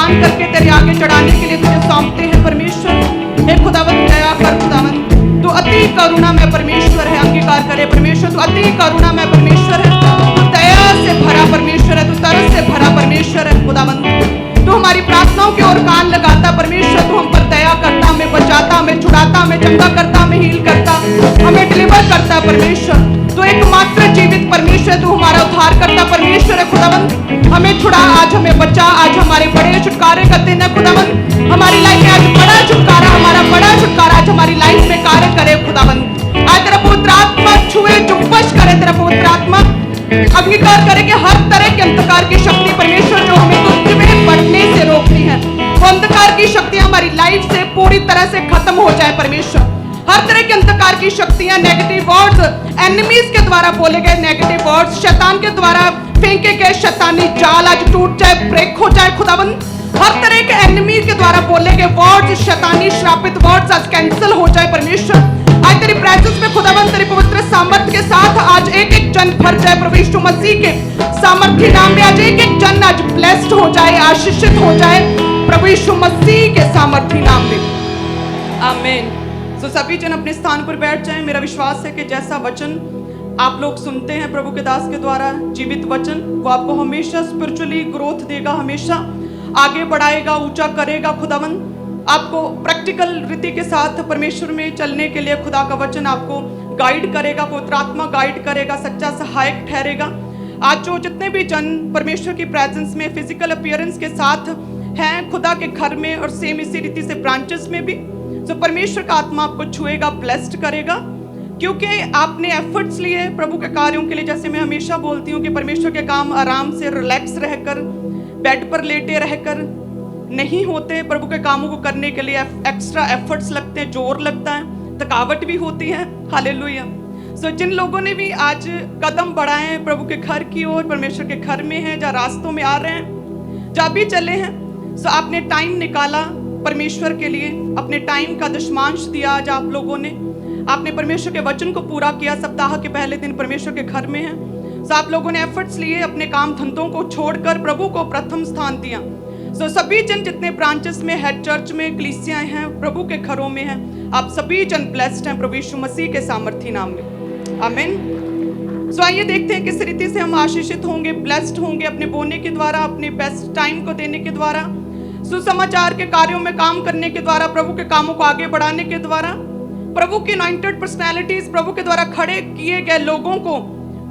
बलिदान करके तेरे आगे चढ़ाने के लिए तुझे सौंपते हैं परमेश्वर। हे खुदावंद दया कर खुदावंद, तू अति करुणा में परमेश्वर है, अंगीकार करे परमेश्वर, तू अति करुणा में परमेश्वर है, तू दया से भरा परमेश्वर है, तू तरस से भरा परमेश्वर है खुदावंद। तू हमारी प्रार्थनाओं की ओर कान लगाता परमेश्वर, तू हम पर दया करता, हमें बचाता, हमें छुड़ाता, हमें चंगा करता, हमें हील करता, हमें डिलीवर करता परमेश्वर। तू एकमात्र जीवित परमेश्वर, तू हमारा उद्धार करता परमेश्वर है खुदावंद। हमें छुड़ा, आज हमें बचा, आज हमारे बड़े छुटकारे का दिन है खुदावंद। हमारी लाइफ में आज बड़ा छुटकारा, हमारा बड़ा छुटकारा आज हमारी लाइफ में कार्य करे खुदावंद। आज तेरा पवित्र आत्मा छुए, जुम्बश करे, तेरा पवित्र आत्मा अंगीकार करे कि हर तरह के अंधकार की शक्ति परमेश्वर जो हमें तुझ में बढ़ने से रोकती है, वो अंधकार की शक्तियां हमारी लाइफ से पूरी तरह से खत्म हो जाए परमेश्वर। हर तरह के अंधकार की शक्तियां, नेगेटिव वर्ड्स, एनिमीज के द्वारा बोले गए नेगेटिव वर्ड्स, शैतान के द्वारा फेंके गए शैतानी जाल आज टूट जाए, ब्रेक हो जाए खुदावंद। हर तरह के एनिमी के द्वारा बोले गए वर्ड्स, शैतानी श्रापित वर्ड्स आज कैंसिल हो जाए परमेश्वर। आज तेरी प्रेजेंस में खुदावंद तेरी पवित्र सामर्थ्य के साथ आज एक एक जन भर जाए प्रभु यीशु मसीह के सामर्थ्य नाम में। आज एक एक जन आज ब्लेस्ड हो जाए, आशीषित हो जाए प्रभु यीशु मसीह के सामर्थ्य नाम में, आमीन। सो सभी जन अपने स्थान पर बैठ जाएं। मेरा विश्वास है कि जैसा वचन आप लोग सुनते हैं प्रभु के दास के द्वारा, जीवित वचन, वो आपको हमेशा स्पिरिचुअली ग्रोथ देगा, हमेशा आगे बढ़ाएगा, ऊंचा करेगा खुदावंद। आपको प्रैक्टिकल रीति के साथ परमेश्वर में चलने के लिए खुदा का वचन आपको गाइड करेगा, पवित्र आत्मा गाइड करेगा, सच्चा सहायक ठहरेगा। आज जो जितने भी जन परमेश्वर की प्रेजेंस में फिजिकल अपीयरेंस के साथ हैं खुदा के घर में और सेम इसी रीति से ब्रांचेस में भी, तो परमेश्वर का आत्मा आपको छुएगा, ब्लेस्ड करेगा, क्योंकि आपने एफर्ट्स लिए प्रभु के कार्यों के लिए। जैसे मैं हमेशा बोलती हूँ कि परमेश्वर के काम आराम से रिलैक्स रहकर, बेड पर लेटे रहकर नहीं होते। प्रभु के कामों को करने के लिए एक्स्ट्रा एफर्ट्स लगते हैं, जोर लगता है, थकावट भी होती है। हालेलुया। सो जिन लोगों ने भी आज कदम बढ़ाए हैं प्रभु के घर की ओर, परमेश्वर के घर में हैं, जहाँ रास्तों में आ रहे हैं, जहाँ भी चले हैं, सो आपने टाइम निकाला परमेश्वर के लिए, अपने टाइम का दशमांश दिया। आज आप लोगों ने आपने परमेश्वर के वचन को पूरा किया, सप्ताह के पहले दिन परमेश्वर के घर में हैं। सो आप लोगों ने एफर्ट्स लिए, अपने काम धंधों को छोड़कर प्रभु को प्रथम स्थान दिया। सो सभी जन जितने ब्रांचेस में, हेड चर्च में, कलीसियां हैं, प्रभु के घरों में हैं, आप सभी जन ब्लेस्ड हैं प्रभु यीशु मसीह के सामर्थी नाम में, आमीन। सो आइए देखते हैं किस रीति से हम आशीषित होंगे, ब्लेस्ड होंगे अपने बोने के द्वारा, अपने बेस्ट टाइम को देने के द्वारा, सुसमाचार के कार्यों में काम करने के द्वारा, प्रभु के कामों को आगे बढ़ाने के द्वारा, प्रभु की अनॉइंटेड पर्सनैलिटीज, प्रभु के द्वारा खड़े किए गए लोगों को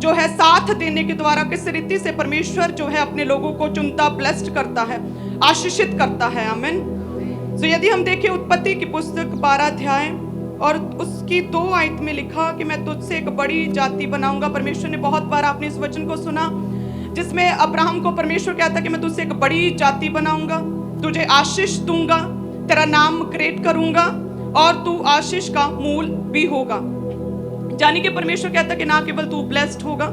जो है साथ देने के द्वारा किस रीति से परमेश्वर जो है अपने लोगों को चुनता, ब्लेस्ड करता है, आशीषित करता है, आमीन। तो यदि हम देखें उत्पत्ति की पुस्तक 12 अध्याय और उसकी 2 आयत में लिखा कि मैं तुझसे एक बड़ी जाति बनाऊंगा। परमेश्वर ने बहुत बार आपने इस वचन को सुना जिसमें अब्राहम को परमेश्वर कहता कि मैं तुझसे एक बड़ी जाति बनाऊंगा, तुझे आशीष दूंगा, तेरा नाम क्रिएट करूंगा और तू आशीष का मूल भी होगा। यानी कि परमेश्वर कहता कि ना केवल तू ब्लेस्ड होगा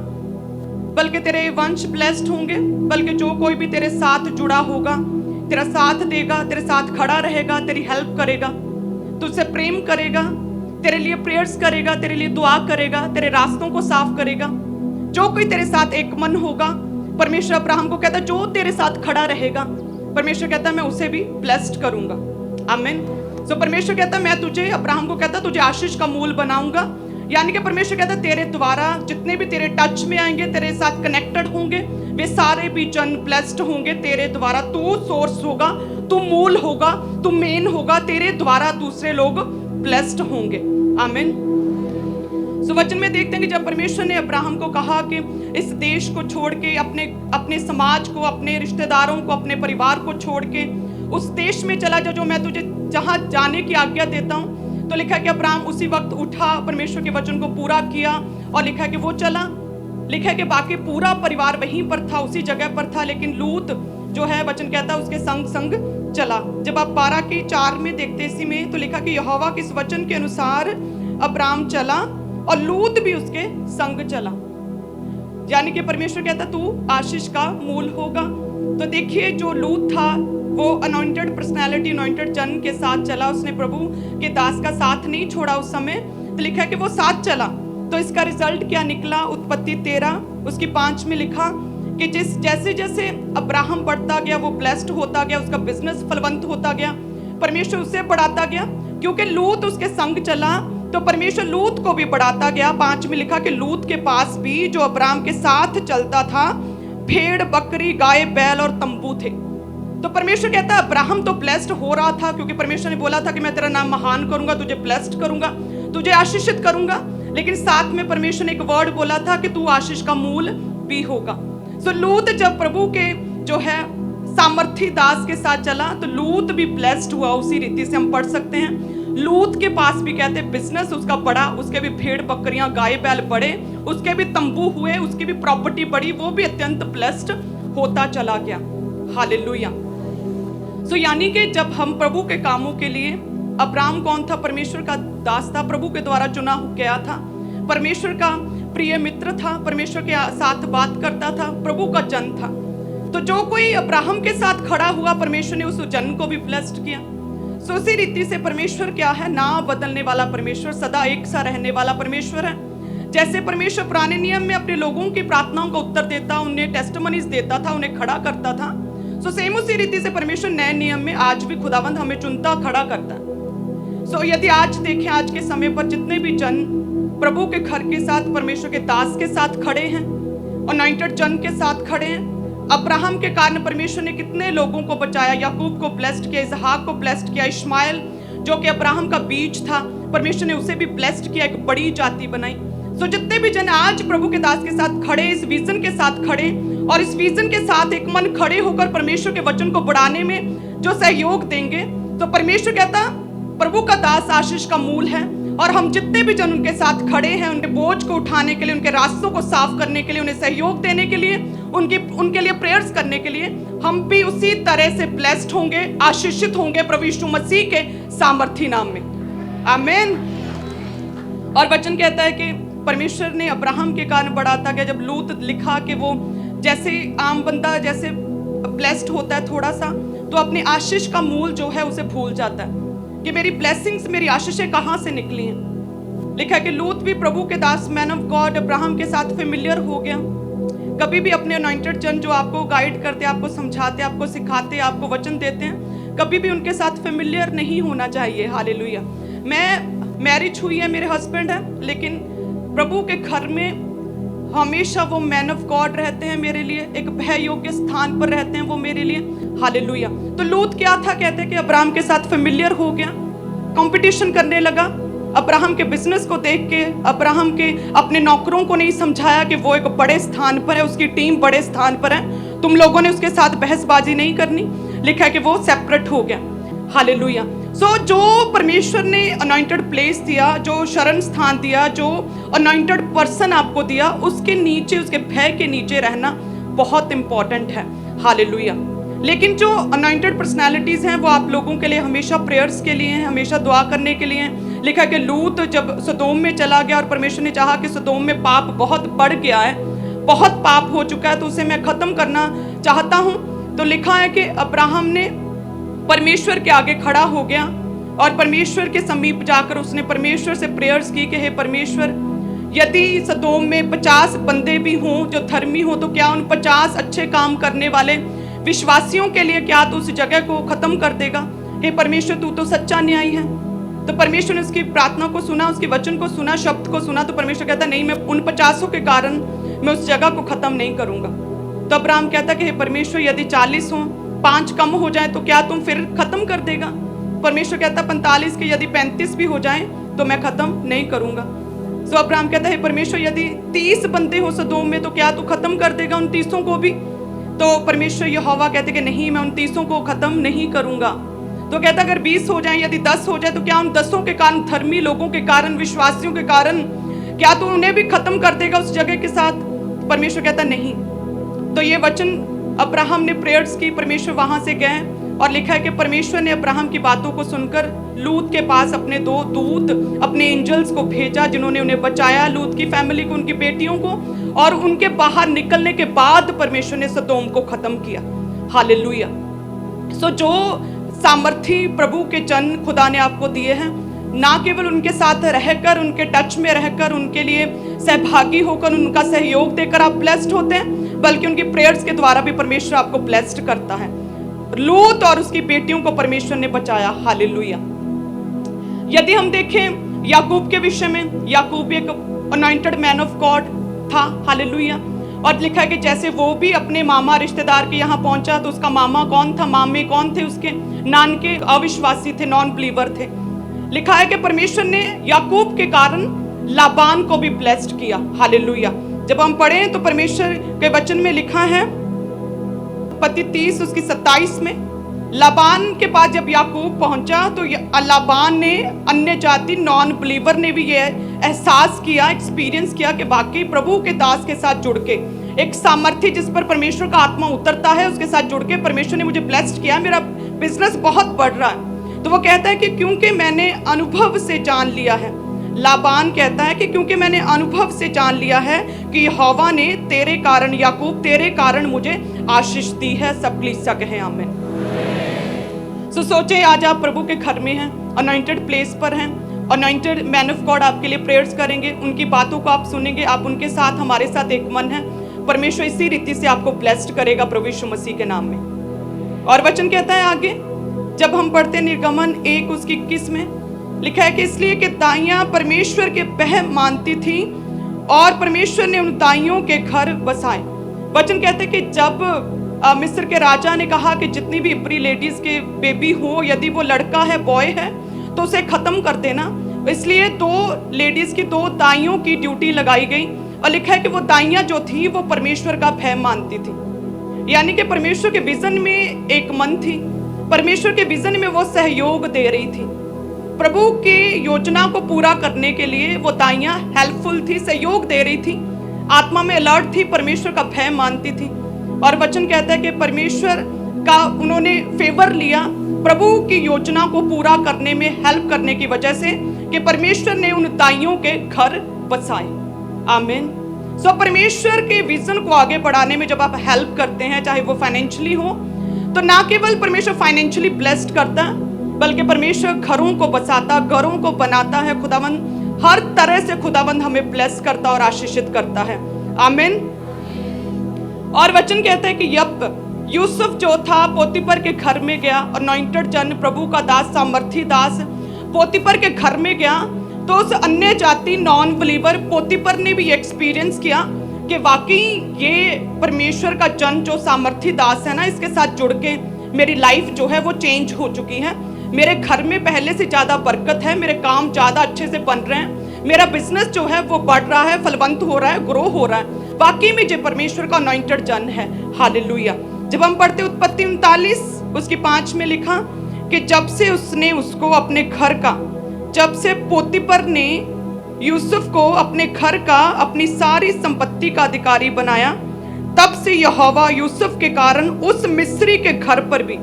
बल्कि तेरे वंश ब्लेस्ड होंगे, बल्कि जो कोई भी तेरे साथ जुड़ा होगा, तेरा साथ देगा, तेरे साथ खड़ा रहेगा, तेरी हेल्प करेगा, तुझसे प्रेम करेगा, तेरे लिए प्रेयर्स करेगा, तेरे लिए दुआ करेगा, तेरे रास्तों को साफ करेगा। जो कोई तेरे साथ एक मन होगा, परमेश्वर अब्राहम को कहता जो तेरे साथ खड़ा रहेगा, परमेश्वर कहता मैं उसे भी ब्लेस्ड करूंगा, आमीन। सो परमेश्वर कहता मैं तुझे, अब्राहम को कहता तुझे आशीष का मूल बनाऊंगा। यानी कि परमेश्वर कहता तेरे द्वारा जितने भी तेरे टच में आएंगे, तेरे साथ कनेक्टेड होंगे, वे सारे भी जन ब्लेस्ड होंगे तेरे द्वारा। तू सोर्स होगा, तू मूल होगा, तू मेन होगा, तेरे द्वारा दूसरे लोग ब्लेस्ड होंगे, आमीन। सो वचन में देखते हैं कि जब परमेश्वर ने अब्राहम को कहा कि इस देश को छोड़ के, अपने समाज को, अपने रिश्तेदारों को, अपने परिवार को छोड़ के उस देश में चला जा जो मैं तुझे जहां जाने की आज्ञा देता हूं, तो लिखा कि अब्राहम उसी वक्त उठा, परमेश्वर के वचन को पूरा किया और लिखा कि वो चला। लिखा कि बाकी पूरा परिवार वहीं पर था, उसी जगह पर था, लेकिन लूत जो है वचन कहता है उसके संग संग चला। जब आप 12:4 में देखते इसी में, तो लिखा कि यहोवा के इस वचन के अनुसार अब्राहम चला और लूत भी उसके संग चला। यानी कि परमेश्वर कहता तू आशीष का मूल होगा। तो देखिए जो लूत था वो अनॉइंटेड पर्सनैलिटी, अनॉइंटेड जन के साथ चला, उसने प्रभु के दास का साथ नहीं छोड़ा उस समय। तो लिखा कि वो साथ चला, तो इसका रिजल्ट क्या निकला? उत्पत्ति 13 उसकी 5 में लिखा कि जैसे जैसे अब्राहम बढ़ता गया, वो ब्लेस्ड होता गया, उसका बिजनेस फलवंत होता गया, परमेश्वर उसे बढ़ाता गया। क्योंकि लूत उसके संग चला तो परमेश्वर लूत को भी बढ़ाता गया। 5 में लिखा कि लूत के पास भी, जो अब्राहम के साथ चलता था, भेड़ बकरी गाय बैल और तंबू थे। तो परमेश्वर कहता है अब्राहम तो ब्लेस्ड हो रहा था, क्योंकि परमेश्वर ने बोला था कि मैं तेरा नाम महान करूंगा, तुझे ब्लेस्ड करूंगा, तुझे आशीषित करूंगा। लेकिन साथ में परमेश्वर ने एक वर्ड बोला था कि तू आशीष का मूल भी होगा। सो लूत जब प्रभु के जो है सामर्थी दास के साथ चला तो लूत भी ब्लेस्ड हुआ। उसी रीति से हम पढ़ सकते हैं लूत के पास भी कहते हैं बिजनेस उसका बढ़ा, उसके भी भेड़ बकरियां गाय बैल बढ़े, उसके भी तंबू हुए, उसकी भी प्रॉपर्टी बढ़ी, वो भी अत्यंत ब्लेस्ड होता चला गया। हालेलुया। सो यानी कि जब हम प्रभु के कामों के लिए, अब्राहम कौन था? परमेश्वर का दास था, प्रभु के द्वारा चुना गया था, परमेश्वर का प्रिय मित्र था, परमेश्वर के साथ बात करता था, प्रभु का जन था। तो जो कोई अब्राहम के साथ खड़ा हुआ, परमेश्वर ने उस जन को भी ब्लेस्ड किया। सो उसी रीति से परमेश्वर क्या है? ना बदलने वाला परमेश्वर, सदा एक सा रहने वाला परमेश्वर है। जैसे परमेश्वर पुराने नियम में अपने लोगों की प्रार्थनाओं का उत्तर देता, उन्हें टेस्टिमनीज देता था, उन्हें खड़ा करता था, सो सेम उसी रीति से परमेश्वर नए नियम में आज भी खुदावंद हमें चुनता, खड़ा करता है। सो यदि आज देखें, आज के समय पर जितने भी जन प्रभु के घर के साथ, परमेश्वर के दास के साथ खड़े हैं, अनॉइंटेड जन के साथ खड़े हैं, अब्राहम के कारण परमेश्वर ने कितने लोगों को बचाया, याकूब को ब्लेस्ड किया, इसहाक को ब्लेस्ड किया, इश्माइल जो कि अब्राहम का बीज था, परमेश्वर ने उसे भी ब्लेस्ड किया, एक बड़ी जाति बनाई। सो जितने भी जन आज प्रभु के दास के साथ खड़े, इस विजन के साथ खड़े और इस विजन के साथ एक मन खड़े होकर परमेश्वर के वचन को बढ़ाने में जो सहयोग देंगे, तो परमेश्वर कहता प्रभु का दास आशीष का मूल है। और हम जितने भी जन उनके साथ खड़े हैं, उनके बोझ को उठाने के लिए, उनके रास्तों को साफ करने के लिए, उन्हें सहयोग देने के लिए, उनके लिए प्रेयर्स करने के लिए, हम भी उसी तरह से ब्लेस्ड होंगे, आशीषित होंगे प्रभु यीशु मसीह के सामर्थी नाम में। आमीन। और वचन कहता है कि परमेश्वर ने अब्राहम के कारण बढ़ाता गया। जब लूत लिखा कि वो जैसे आम बंदा जैसे ब्लेस्ड होता है थोड़ा सा, तो अपने आशीष का मूल जो है उसे भूल जाता है कि मेरी ब्लेसिंग्स, मेरी आशीषें कहाँ से निकली हैं। लिखा है कि लूत भी प्रभु के दास, मैन ऑफ गॉड अब्राहम के साथ फेमिलियर हो गया। कभी भी अपने अनॉइंटेड जन जो आपको गाइड करते, आपको समझाते, आपको सिखाते, आपको वचन देते हैं, कभी भी उनके साथ फेमिलियर नहीं होना चाहिए। हालेलुया। मैं मैरिज हुई है, मेरे हस्बैंड है, लेकिन प्रभु के घर में हमेशा वो मैन ऑफ गॉड रहते हैं मेरे लिए, एक भय योग्य स्थान पर रहते हैं वो मेरे लिए। हालेलुया। तो लूत क्या था? कहते हैं कि अब्राहम के साथ फेमिलियर हो गया, कंपटीशन करने लगा, अब्राहम के बिजनेस को देख के, अब्राहम के अपने नौकरों को नहीं समझाया कि वो एक बड़े स्थान पर है, उसकी टीम बड़े स्थान पर है, तुम लोगों ने उसके साथ बहसबाजी नहीं करनी। लिखा है कि वो सेपरेट हो गया। हालेलुया। सो जो परमेश्वर ने अनॉइंटेड प्लेस दिया, जो शरण स्थान दिया, जो अनॉइंटेड पर्सन आपको दिया, उसके नीचे, उसके भय के नीचे रहना बहुत इंपॉर्टेंट है। हालेलुया। लेकिन जो अनॉइंटेड पर्सनालिटीज हैं वो आप लोगों के लिए हमेशा प्रेयर्स के लिए हैं, हमेशा दुआ करने के लिए हैं। लिखा कि लूत जब सदोम में चला गया और परमेश्वर ने चाहा कि सदोम में पाप बहुत बढ़ गया है, बहुत पाप हो चुका है, तो उसे मैं खत्म करना चाहता हूँ, तो लिखा है कि अब्राहम ने परमेश्वर के आगे खड़ा हो गया और परमेश्वर के समीप जाकर उसने परमेश्वर से प्रेयर्स की कि हे परमेश्वर, यदि सदोम में 50 बंदे भी हों जो धर्मी हो, तो क्या उन 50 अच्छे काम करने वाले विश्वासियों के लिए क्या तू उस जगह को खत्म कर देगा? हे परमेश्वर, तू तो सच्चा न्यायी है। तो परमेश्वर ने उसकी प्रार्थना को सुना, उसके वचन को सुना, शब्द को सुना। तो परमेश्वर कहता नहीं, मैं उन 50 के कारण मैं उस जगह को खत्म नहीं करूंगा। तो अब्राहम कहता कि हे परमेश्वर, यदि 40 हो, 5 कम हो जाए तो क्या तुम फिर खत्म कर देगा? परमेश्वर कहता 45 के यदि 35 भी हो जाए तो मैं खत्म नहीं करूंगा। तो अब्राहम कहता है परमेश्वर, यदि 30 बंदे हो सदोम में तो क्या तू खत्म कर देगा उन 30 को भी? तो परमेश्वर यहोवा कहते कि नहीं, मैं उन 30 को खत्म नहीं करूंगा। तो कहता अगर 20 हो जाए, यदि 10 हो जाए तो क्या उन 10 के कारण, धर्मी लोगों के कारण, विश्वासियों के कारण, क्या तू उन्हें भी खत्म कर देगा उस जगह के साथ? परमेश्वर कहता नहीं। तो ये वचन अब्राहम ने प्रेयर्स की, परमेश्वर वहां से गए और लिखा है कि परमेश्वर ने अब्राहम की बातों को सुनकर लूत के पास अपने 2 दूत, अपने एंजल्स को भेजा, जिन्होंने उन्हें बचाया, लूत की फैमिली को, उनकी बेटियों को, और उनके बाहर निकलने के बाद परमेश्वर ने सदोम को खत्म किया। हालेलुया। सो जो सामर्थी प्रभु के जन खुदा ने आपको दिए हैं, ना केवल उनके साथ रहकर, उनके टच में रहकर, उनके लिए सहभागी होकर, उनका सहयोग देकर आप ब्लेस्ड होते हैं, बल्कि उनकी प्रेयर्स के द्वारा भी परमेश्वर आपको ब्लेस्ड करता है। लूत और उसकी बेटियों को परमेश्वर ने बचाया। हालेलुया। यदि हम देखें याकूब के विषय में, याकूब एक अनॉइंटेड मैन ऑफ गॉड था। हालेलुया। और लिखा है कि जैसे वो भी अपने मामा रिश्तेदार के यहाँ पहुंचा, तो उसका मामा कौन था, मामे कौन थे उसके, नानके अविश्वासी थे, नॉन बिलीवर थे। लिखा है कि परमेश्वर ने याकूब के कारण लाबान को भी ब्लेस्ड किया। हालेलुया। जब हम पढ़ें तो परमेश्वर के वचन में लिखा है उत्पत्ति 30 उसकी 27 में, लाबान के पास जब याकूब पहुंचा तो लाबान ने, अन्य जाति नॉन बिलीवर ने भी ये एहसास किया, एक्सपीरियंस किया कि वाकई प्रभु के दास के साथ जुड़ के, एक सामर्थ्य जिस पर परमेश्वर का आत्मा उतरता है, उसके साथ जुड़ के परमेश्वर ने मुझे ब्लेस्ड किया, मेरा बिजनेस बहुत बढ़ रहा है। तो वो कहता है कि क्योंकि मैंने अनुभव से जान लिया है, लाबान कहता है कि क्योंकि मैंने अनुभव से जान लिया है कि यहोवा ने तेरे कारण, याकूब तेरे कारण मुझे आशीष दी है। सब कलीसिया कहें आमीन। सो सोचे आज आप प्रभु के घर में हैं, अनॉइंटेड प्लेस पर हैं, अनॉइंटेड मैन ऑफ गॉड आपके लिए प्रेयर्स करेंगे, उनकी बातों को आप सुनेंगे, आप उनके साथ, हमारे साथ एक मन है। परमेश्वर इसी रीति से आपको ब्लेस्ड करेगा प्रभु यीशु मसीह के नाम में। और वचन कहता है आगे, जब हम पढ़ते निर्गमन 1 उसकी 21 में लिखा है कि इसलिए कि दाइयां परमेश्वर के बह मानती थी और परमेश्वर ने उन दाइयों के घर बसाए। वचन कहते हैं कि जब मिस्र के राजा ने कहा कि जितनी भी इब्री लेडीज के बेबी हो, यदि वो लड़का है, बॉय है, तो उसे खत्म कर देना, इसलिए 2 लेडीज की 2 दाइयों की ड्यूटी लगाई गई। और लिखा है कि वो दाइयां जो थी वो परमेश्वर का भय मानती थी, यानी कि परमेश्वर के विजन में एक मन थी, परमेश्वर के विजन में वो सहयोग दे रही थी, प्रभु की योजना को पूरा करने के लिए वो दाइयां हेल्पफुल थी, सहयोग दे रही थी, आत्मा में अलर्ट थी, परमेश्वर का भय मानती थी। और वचन कहता है कि परमेश्वर का उन्होंने फेवर लिया प्रभु की योजना को पूरा करने में हेल्प करने की वजह से, कि परमेश्वर ने उन दाइयों के घर बसाए। आमीन। सो परमेश्वर के विजन को आगे बढ़ाने में जब आप हेल्प करते हैं, चाहे वो फाइनेंशियली हो, तो ना केवल परमेश्वर फाइनेंशियली ब्लेस्ड करता है, बल्कि परमेश्वर घरों को बसाता, घरों को बनाता है। खुदावंद हर तरह से खुदावंद हमें ब्लेस करता और आशीषित करता है। आमीन। और वचन कहता है कि जब यूसुफ जो था पोतीपर के घर में गया, अनॉइंटेड जन, प्रभु का दास, सामर्थी दास, पोतीपर के घर में गया, तो उस अन्य जाति नॉन बिलीवर पोतीपर ने भी एक्सपीरियंस किया कि वाकई ये परमेश्वर का जन जो सामर्थी दास है ना, इसके साथ जुड़ के मेरी लाइफ जो है वो चेंज हो चुकी है, मेरे घर में पहले से ज़्यादा बरकत है, मेरे काम ज़्यादा अच्छे से बन रहे हैं, मेरा बिजनेस जो है वो बढ़ रहा है, फलवंत हो रहा है, ग्रो हो रहा है। वाकई में जो परमेश्वर का अनॉइंटेड जन है। हालेलुया। जब हम पढ़ते उत्पत्ति 39 उसकी 5 में लिखा कि जब से उसने उसको अपने घर का, जब से पोतीपर ने यूसुफ को अपने घर का, अपनी सारी संपत्ति का अधिकारी बनाया, तब से यहोवा यूसुफ के कारण उस मिस्री के घर पर भी,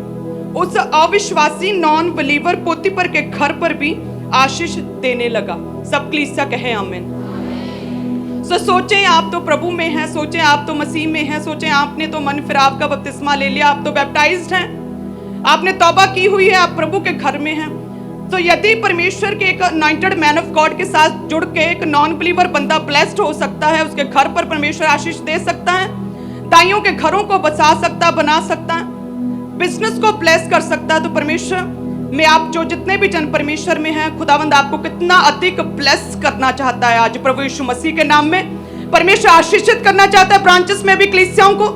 उस अविश्वासी नॉन बिलीवर पोतीपर के घर पर भी आशीष देने लगा। सब कलीसिया कहे आमीन। सो सोचें आप तो प्रभु में हैं, सोचें आप तो मसीह में हैं, सोचें आपने तो मन फिराव का बपतिस्मा ले लिया, आप तो बैप्टाइज्ड हैं, आपने तौबा की हुई है, आप प्रभु के घर में हैं। तो यदि परमेश्वर के एक अनॉइंटेड मैन ऑफ गॉड के साथ जुड़ के एक नॉन बिलीवर बंदा ब्लेस्ड हो सकता है, उसके घर पर परमेश्वर आशीष दे सकता है, दाइयों के घरों को बसा सकता है, बना सकता है, बिजनेस को ब्लेस कर सकता है, तो परमेश्वर में आप जो जितने भी जन परमेश्वर में हैं, खुदावंद आपको कितना अधिक ब्लेस करना चाहता है। आज प्रभु यीशु मसीह के नाम में परमेश्वर आशीषित करना चाहता है ब्रांचेस में भी कलीसियाओं को,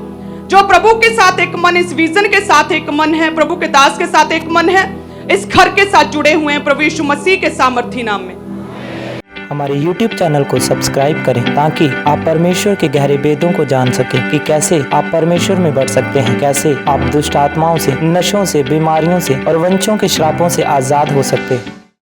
जो प्रभु के साथ एक मन, इस विजन के साथ एक मन है, प्रभु के दास के साथ एक मन है, इस घर के साथ जुड़े हुए हैं प्रभु यीशु मसीह के सामर्थी नाम में। हमारे YouTube चैनल को सब्सक्राइब करें ताकि आप परमेश्वर के गहरे वेदों को जान सकें कि कैसे आप परमेश्वर में बढ़ सकते हैं, कैसे आप दुष्ट आत्माओं से, नशों से, बीमारियों से और वंशों के श्रापों से आजाद हो सकते हैं।